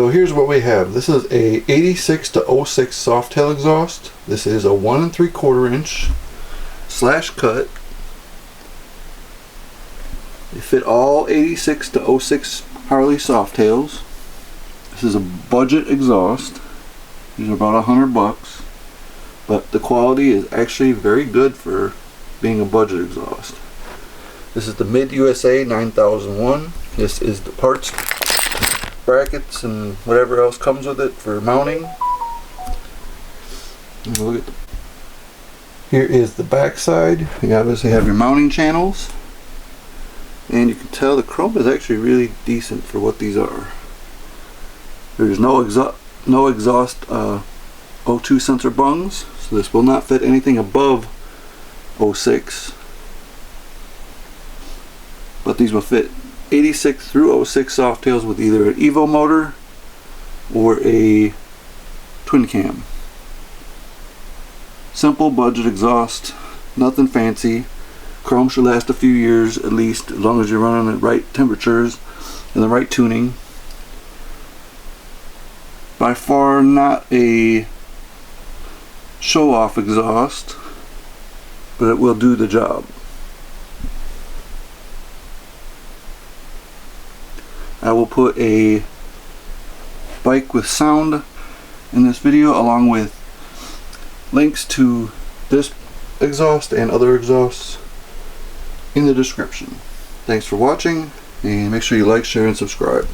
So here's what we have. This is a 86 to 06 Softail exhaust. This is a 1 3/4 inch slash cut. They fit all 86 to 06 Harley Softails. This is a budget exhaust. These are about $100, but the quality is actually very good for being a budget exhaust. This is the Mid USA 9001. This is the parts, brackets, and whatever else comes with it for mounting. Look at here is the back side. You obviously have your mounting channels, and you can tell the chrome is actually really decent for what these are. There's no exhaust O2 sensor bungs, so this will not fit anything above 06. But these will fit 86 through 06 Softails with either an Evo motor or a twin cam. Simple budget exhaust, nothing fancy. Chrome should last a few years at least, as long as you're running at right temperatures and the right tuning. By far not a show-off exhaust, but it will do the job. I will put a bike with sound in this video, along with links to this exhaust and other exhausts in the description. Thanks for watching, and make sure you like, share, and subscribe.